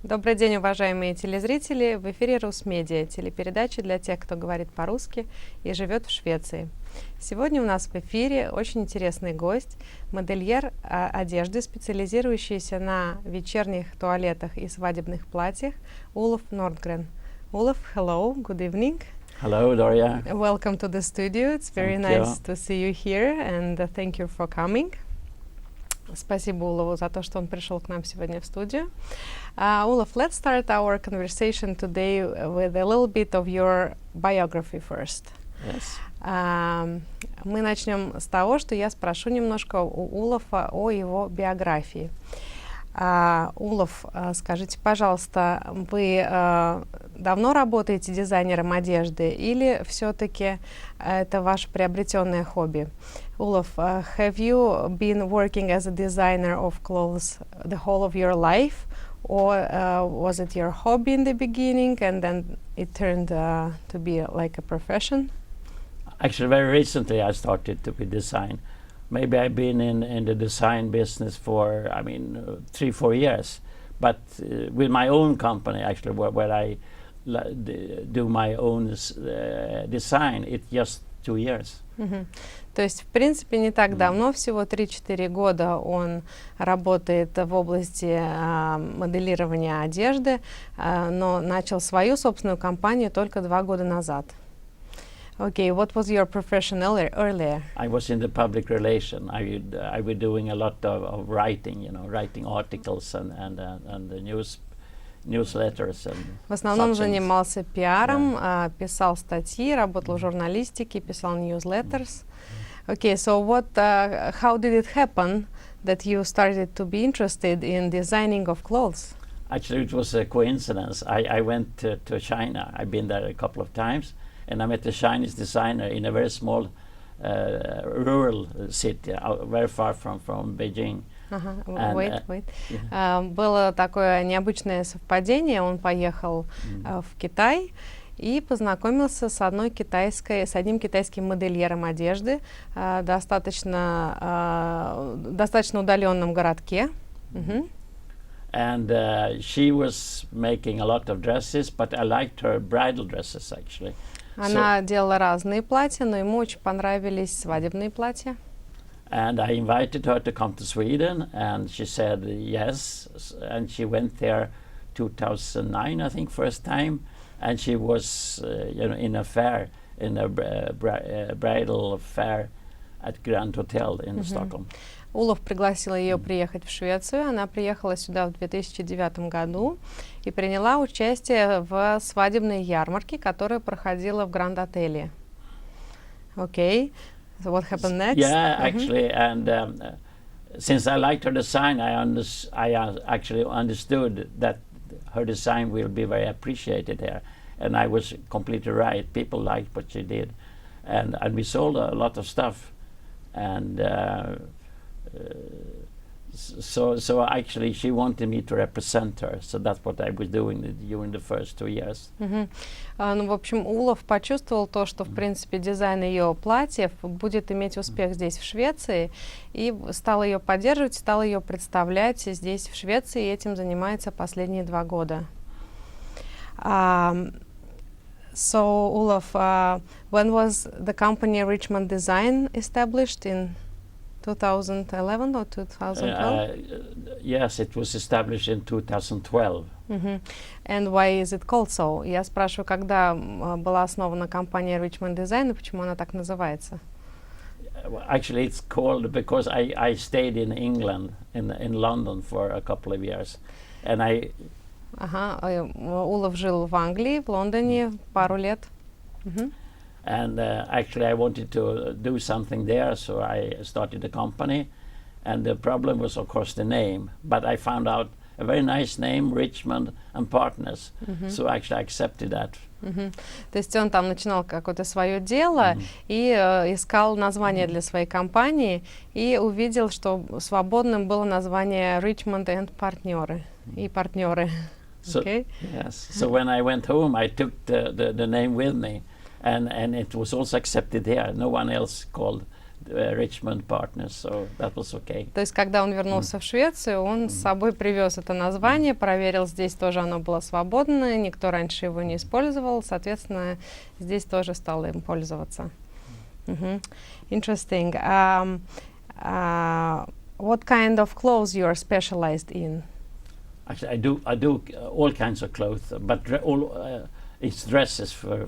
Добрый день, уважаемые телезрители! В эфире Русмедиа, телепередача для тех, кто говорит по-русски и живет в Швеции. Сегодня у нас в эфире очень интересный гость, модельер одежды, специализирующийся на вечерних туалетах и свадебных платьях, Улуф Нордгрен. Улуф, hello, good evening. Hello, Doria. Welcome to the studio. It's very nice to see you here, and thank you for coming. Спасибо Улову за то, что он пришел к нам сегодня в студию. Улов, let's start our conversation today with a little bit of your biography first. Yes. Мы начнем с того, что я спрошу немножко у Улофа о его биографии. Улов, скажите, пожалуйста, вы давно работаете дизайнером одежды или все-таки это ваше приобретенное хобби? Улов, have you been working as a designer of clothes the whole of your life, or was it your hobby in the beginning and then it turned to be like a profession? Actually, very recently I started to be design. Maybe I've been in the design business for, 3-4 years, but with my own company actually, where I do my own design, it's just 2 years. То есть, в принципе, не так давно, всего 3-4 года он работает в области моделирования одежды, но начал свою собственную компанию только 2 года назад. Okay, what was your profession earlier? I was in the public relation. I was doing a lot of writing, writing articles and the newsletters. And в основном занимался пиаром, писал статьи, работал в журналистике, писал newsletters. Okay, so how did it happen that you started to be interested in designing of clothes? Actually, it was a coincidence. I went to China. I've been there a couple of times. And I met a Chinese designer in a very small rural city, very far from Beijing. Wait. Было такое необычное совпадение. Он поехал в Китай и познакомился с одним китайским модельером одежды в достаточно удаленном городке. And she was making a lot of dresses, but I liked her bridal dresses actually. Она делала разные платья, но ему очень понравились свадебные платья. And I invited her to come to Sweden, and she said yes. And she went there 2009, I think, first time. And she was, in a fair, in a bridal fair at Grand Hotel in Stockholm. Улуф пригласил ее приехать в Швецию. Она приехала сюда в 2009 году и приняла участие в свадебной ярмарке, которая проходила в Гранд-отеле. Okay, so what happened next? Yeah, actually, and since I liked her design, I actually understood that her design will be very appreciated here, and I was completely right. People liked what she did, and we sold a lot of stuff, and. So actually she wanted me to represent her, so that's what I was doing during the first 2 years. Ну, в общем, Улуф почувствовал то, что, в принципе, дизайн ее платьев будет иметь успех здесь, в Швеции, и стал ее поддерживать, стал ее представлять здесь, в Швеции, и этим занимается последние 2 года. So, Улуф, when was the company Richmond Design established in 2011 or 2012? Yes, it was established in 2012. And why is it called so? Я спрашиваю, когда была основана компания Richmond Design и почему она так называется? Actually, it's called because I stayed in England, in London for a couple of years, and Улуф жил в Англии, в Лондоне пару лет. And actually I wanted to do something there, so I started a company. And the problem was, of course, the name. But I found out a very nice name, Richmond and Partners. So actually I accepted that. То есть он там начинал какое-то свое дело и искал название для своей компании и увидел, что свободным было название Richmond and партнеры и партнеры. Okay. Yes. So when I went home, I took the name with me. And it was also accepted here. No one else called Richmond partners, so that was okay. То есть, когда он вернулся в Швецию, он с собой привез это название, проверил, здесь тоже оно было свободно, никто раньше его не использовал, соответственно, здесь тоже стал им пользоваться. Interesting. What kind of clothes you are specialized in? Actually, I do all kinds of clothes, but it's dresses for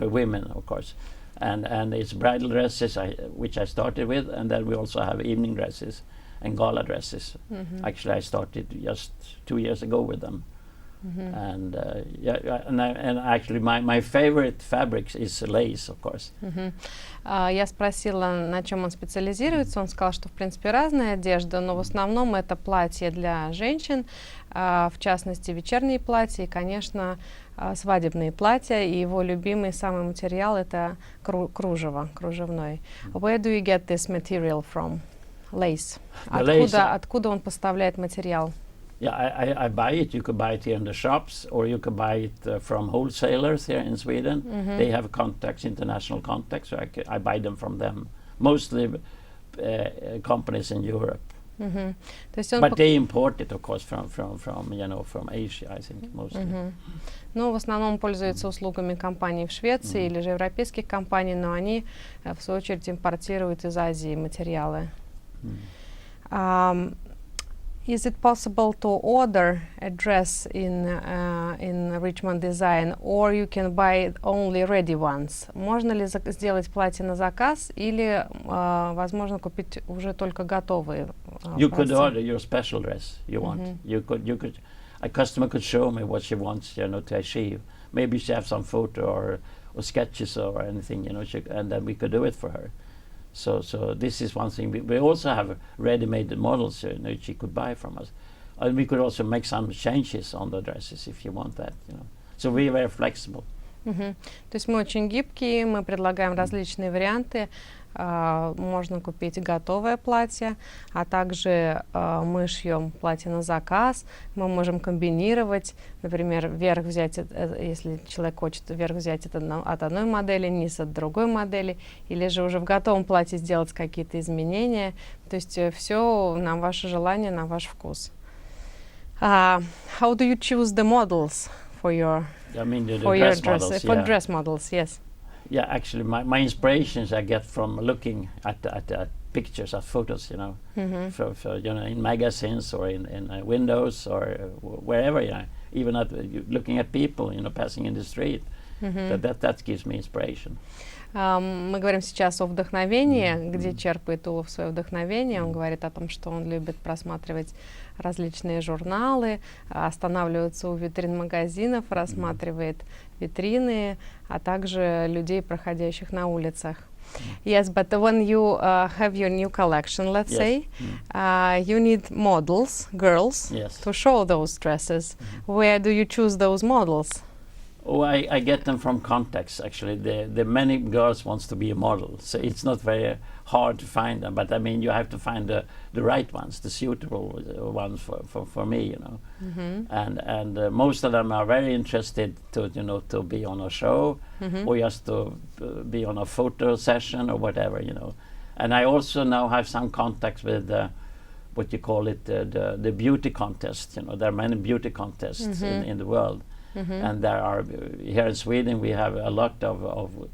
women, of course, and it's bridal dresses which I started with, and then we also have evening dresses and gala dresses. Actually, I started just 2 years ago with them, and and actually my favorite fabrics is lace, of course. Я спросила, на чем он специализируется. Он сказал, что в принципе разная одежда, но в основном это платья для женщин, в частности вечерние платья и, конечно, свадебные платья. И его любимый самый материал это кружево, кружевной. Where do you get this material from? Lace. Откуда он поставляет материал? Yeah, I buy it. You could buy it here in the shops, or you could buy it from wholesalers here in Sweden. They have contacts, international contacts, so I buy them from them. Mostly companies in Europe. But they import it, of course, from Asia, I think, mostly. Ну, в основном пользуются услугами компаний в Швеции или же европейских компаний, но они, в свою очередь, импортируют из Азии материалы. Is it possible to order a dress in Richmond Design, or you can buy only ready ones? Можно ли сделать платье на заказ, или возможно купить уже только готовые? You could order your special dress you want. You could. A customer could show me what she wants, to achieve. Maybe she has some photo or sketches or anything, and then we could do it for her. So this is one thing. We also have ready-made models she could buy from us, and we could also make some changes on the dresses if you want that. So we're very flexible. То есть мы очень гибкие, мы предлагаем различные варианты. Можно купить готовое платье, а также мы шьем платье на заказ. Мы можем комбинировать, например, верх взять, если человек хочет верх взять от одной модели, низ от другой модели, или же уже в готовом платье сделать какие-то изменения. То есть все на ваше желание, на ваш вкус. How do you choose the models for your dresses? For dress models, yes. Yeah, actually, my inspirations I get from looking at pictures, at photos, in magazines or in windows or wherever, even looking at people, passing in the street. That gives me inspiration. Мы говорим сейчас о вдохновении, где черпает Улуф свое вдохновение. Он говорит о том, что он любит просматривать различные журналы, останавливается у витрин магазинов, рассматривает витрины, а также людей, проходящих на улицах. Yes, but when you have your new collection, let's say, you need models, girls, to show those dresses. Where do you choose those models? Oh, I get them from contacts, actually. The many girls wants to be a model, so it's not very hard to find them. But I mean, you have to find the right ones, the suitable ones for me, And most of them are very interested to be on a show, or just to be on a photo session or whatever, And I also now have some contacts with what you call it, the beauty contest. There are many beauty contests in the world. And there are here in Sweden we have a lot of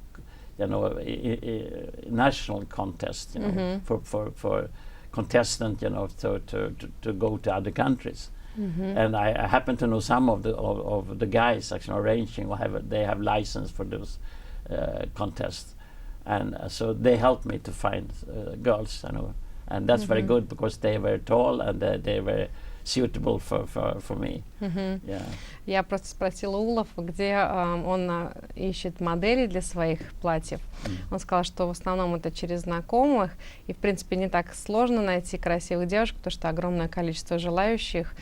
national contests for contestants to go to other countries. And I happen to know some of the guys actually arranging they have license for those contests, and so they help me to find girls, and that's very good because they are very tall and they are very suitable for me. Я просто спросила Улуфа, где он ищет модели для своих платьев. Он сказал, что в основном это через знакомых, и в принципе не так сложно найти красивых девушек, потому что огромное количество желающих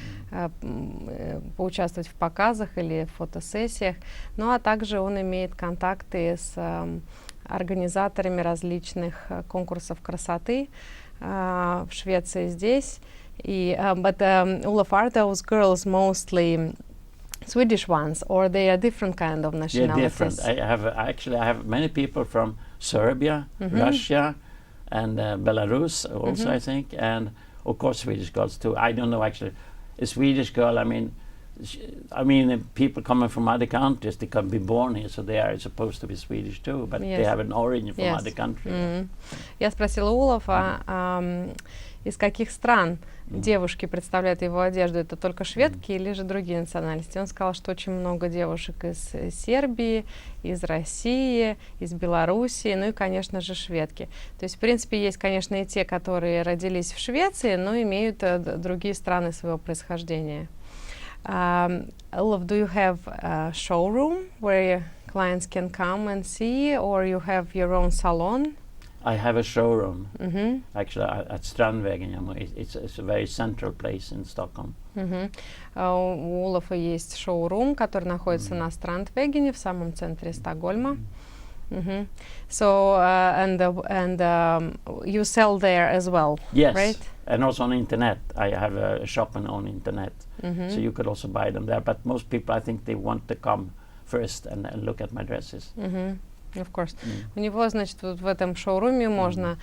поучаствовать в показах или фотосессиях. Ну а также он имеет контакты с организаторами различных конкурсов красоты в Швеции здесь. But Uluf, are those girls mostly Swedish ones, or they are different kind of nationalities? Yeah, different. I have many people from Serbia, Russia, and Belarus also, I think, and of course Swedish girls too. I don't know actually. A Swedish girl, I mean, people coming from other countries, they can be born here, so they are supposed to be Swedish too, but they have an origin from other countries. Я спросила Улофа, из каких стран девушки представляют его одежду. Это только шведки или же другие национальности? Он сказал, что очень много девушек из Сербии, из России, из Белоруссии, ну и, конечно же, шведки. То есть, в принципе, есть, конечно, и те, которые родились в Швеции, но имеют другие страны своего происхождения. Ulf, do you have a showroom where clients can come and see, or you have your own salon? I have a showroom, actually, at Strandvägen. It's a very central place in Stockholm. У Улофа есть шоурум, который находится на Strandvägen, в самом центре Стокгольма. So, you sell there as well, yes, right? And also on internet. I have a shop on internet, so you could also buy them there. But most people, I think, they want to come first and look at my dresses. Of course. У него, значит, вот в этом шоуруме можно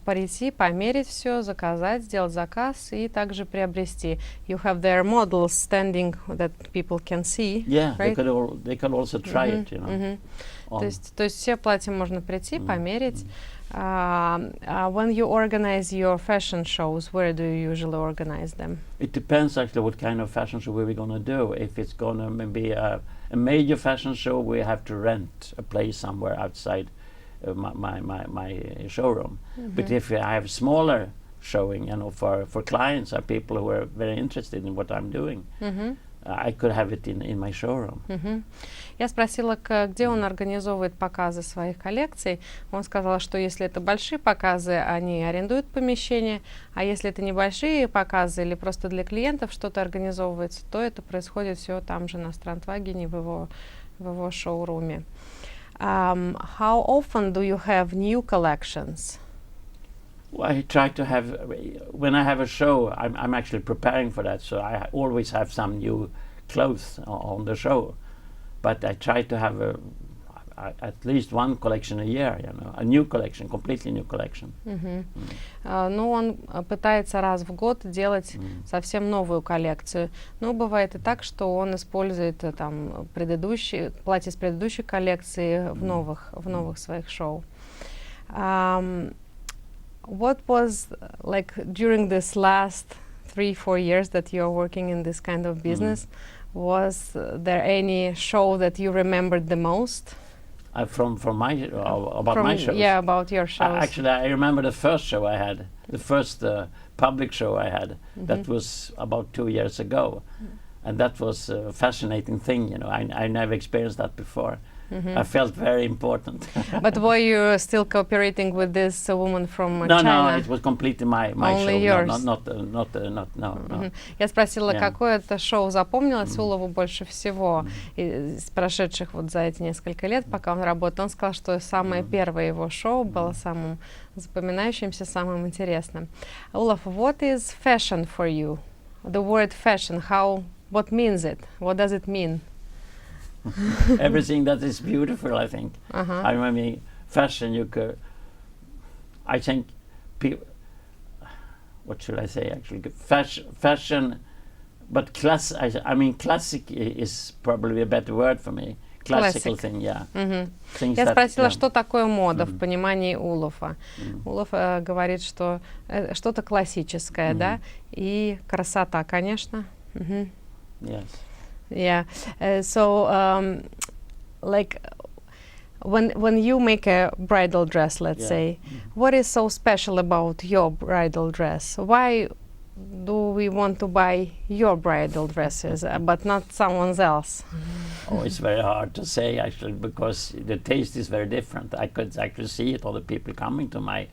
прийти, померить все, заказать, сделать заказ и также приобрести. You have their models standing that people can see. Yeah, right? they can also try it, you know. То есть все платья можно прийти, померить. When you organize your fashion shows, where do you usually organize them? It depends actually what kind of fashion show we're going to do. If it's going to maybe a major fashion show, we have to rent a place somewhere outside my showroom. But if I have smaller showing, you know, for clients or people who are very interested in what I'm doing, I could have it in my showroom. Я спросила, где он организовывает показы своих коллекций. Он сказал, что если это большие показы, они арендуют помещение, а если это небольшие показы или просто для клиентов что-то организовывается, то это происходит все там же на Strandvägen в его шоуруме. How often do you have new collections? Well, I try to have, when I have a show, I'm actually preparing for that, so I always have some new clothes on the show. But I try to have at least one collection a year, you know, a new collection, completely new collection. Ну, он пытается раз в год делать совсем новую коллекцию. Но бывает и так, что он использует там платья из предыдущей коллекции в новых своих шоу. What was, like, during this last 3-4 years that you're working in this kind of business, was there any show that you remembered the most? From my about my shows? Yeah, about your shows. Actually, I remember the first show I had, the first public show I had. That was about 2 years ago, and that was a fascinating thing. You know, I never experienced that before. I felt very important. But were you still cooperating with this woman from No, China? no, it was completely my Only show. yours? No. Я спросила, Yeah. какое это шоу запомнилось Улову больше всего из прошедших вот за эти несколько лет, пока он работал. Он сказал, что самое первое его шоу было самым запоминающимся, самым интересным. Улов, what is fashion for you? The word fashion, what means it? What does it mean? Everything that is beautiful, I think. I mean, fashion, I think, what should I say actually? Fashion, but classic is probably a better word for me. Classical thing, yeah. Я спросила, что такое мода в понимании Улофа. Улоф говорит, что что-то классическое, да, и красота, конечно. Yes. Yeah. Like when you make a bridal dress, let's say, what is so special about your bridal dress? Why do we want to buy your bridal dresses, but not someone else? Oh, it's very hard to say actually, because the taste is very different. I could actually see it, all the people coming to my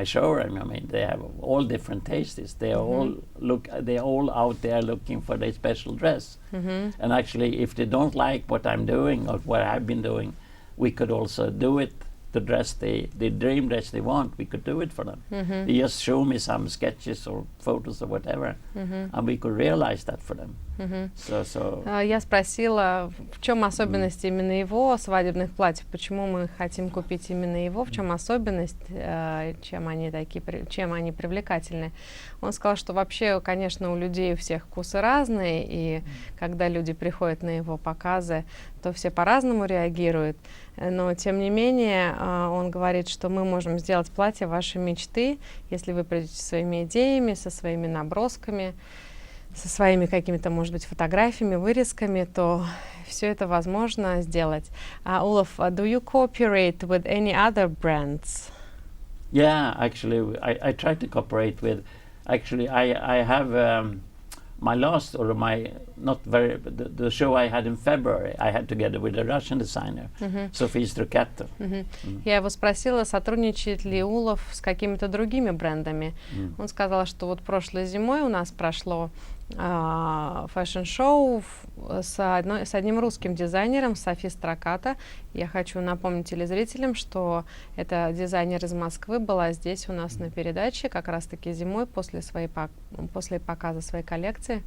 showroom. I mean, they have all different tastes. They they're all out there looking for their special dress. And actually, if they don't like what I'm doing or what I've been doing, we could also do it. The dress, the dream dress they want, we could do it for them. They just show me some sketches or photos or whatever, and we could realize that for them. Мгм. So Я спросила, в чем особенность именно его свадебных платьев, почему мы хотим купить именно его, в чем особенность, чем они чем они привлекательны. Он сказал, что вообще, конечно, у людей у всех вкусы разные, и когда люди приходят на его показы, то все по-разному реагируют. Но, тем не менее, он говорит, что мы можем сделать платье вашей мечты, если вы придете со своими идеями, со своими набросками, со своими какими-то, может быть, фотографиями, вырезками, то все это возможно сделать. Улуф, do you cooperate with any other brands? yeah, actually, I try to cooperate with. Actually, I have my last or my not very the show I had in February. I had together with a Russian designer, Sophie Strukato. Я его спросила, сотрудничает ли Улуф с какими-то другими брендами. Он сказал, что вот прошлой зимой у нас прошло фэшн-шоу с одним русским дизайнером, Софи Страката. Я хочу напомнить телезрителям, что эта дизайнер из Москвы была здесь у нас на передаче как раз-таки зимой после показа своей коллекции.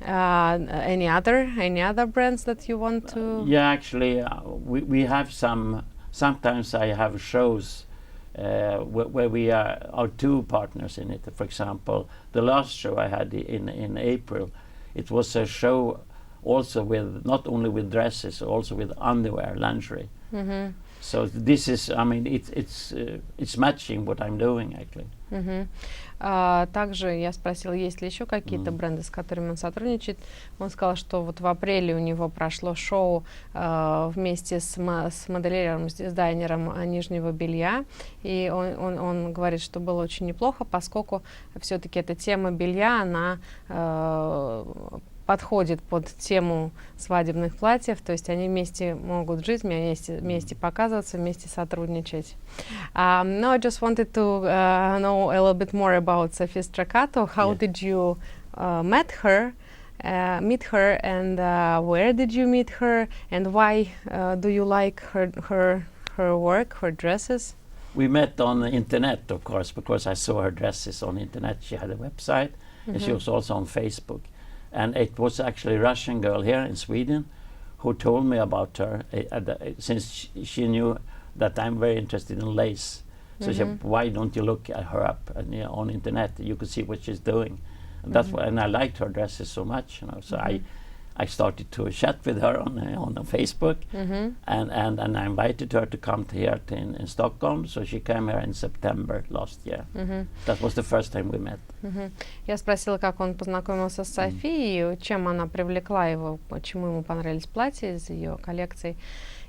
Any other brands that you want to? Yeah, actually, we have some. Sometimes I have shows where we are two partners in it. For example, the last show I had in April, it was a show also with not only with dresses, also with underwear, lingerie. So this is, I mean, it's matching what I'm doing actually. Также я спросила, есть ли еще какие-то бренды, с которыми он сотрудничает. Он сказал, что вот в апреле у него прошло шоу вместе с модельером, с дизайнером нижнего белья. И он говорит, что было очень неплохо, поскольку все-таки эта тема белья, она подходит под тему свадебных платьев, то есть они вместе могут жить, вместе показываться, вместе сотрудничать. Now I just wanted to know a little bit more about Sophie Strakato. How did you meet her, and where did you meet her, and why do you like her work, her dresses? We met on the internet, of course, because I saw her dresses on the internet. She had a website, and she was also on Facebook. And it was actually a Russian girl here in Sweden who told me about her, since she knew that I'm very interested in lace. So she said, why don't you look at her up on internet? You could see what she's doing. And that's why, and I liked her dresses so much, you know. So I started to chat with her on Facebook, and I invited her to come here in Stockholm. So she came here in September last year. That was the first time we met. Я спросила, как он познакомился с Софией, чем она привлекла его, почему ему понравились платья из ее коллекций.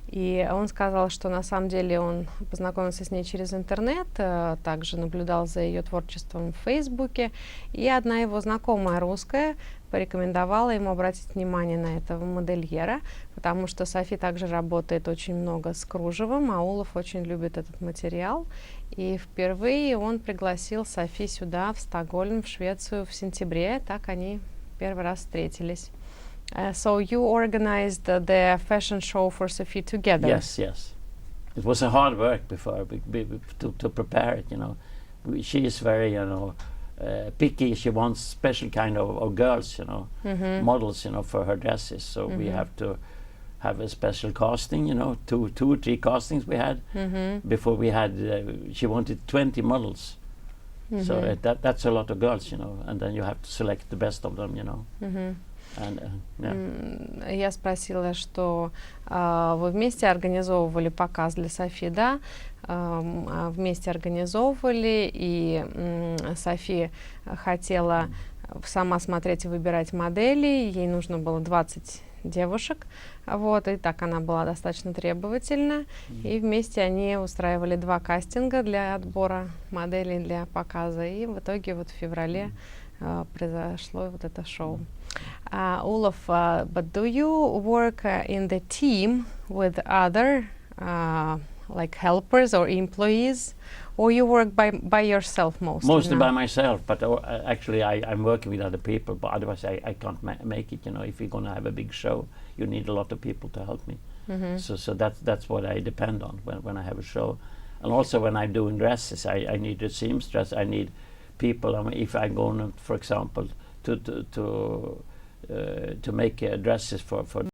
И он сказал, что на самом деле он познакомился с ней через интернет, также наблюдал за ее творчеством в Фейсбуке, и одна его знакомая русская порекомендовала ему обратить внимание на этого модельера, потому что Софи также работает очень много с кружевом, а Улуф очень любит этот материал. И впервые он пригласил Софи сюда, в Стокгольм, в Швецию, в сентябре. Так они первый раз встретились. So you organized the fashion show for Sophie together? Yes. It was a hard work before to prepare it, you know. She is very, you know, picky. She wants special kind of girls, you know, models, you know, for her dresses. So we have to have a special casting, you know, two or three castings we had before we had. She wanted 20 models, so that's a lot of girls, you know, and then you have to select the best of them, you know. Я спросила, что вы вместе организовывали показ для Софи, да? Вместе организовывали, и Софи хотела сама смотреть и выбирать модели. Ей нужно было 20 девушек, вот, и так она была достаточно требовательна. И вместе они устраивали 2 кастинга для отбора моделей для показа. И в итоге вот в феврале произошло вот это шоу. Улуф, but do you work in the team with other like helpers or employees, or you work by yourself mostly? Mostly by myself, but actually I'm working with other people, but otherwise I can't make it, you know. If you're going to have a big show, you need a lot of people to help me. So that's what I depend on when I have a show. And also when I'm doing dresses, I need a seamstress, I need people. I mean, if I'm going, for example, to make dresses for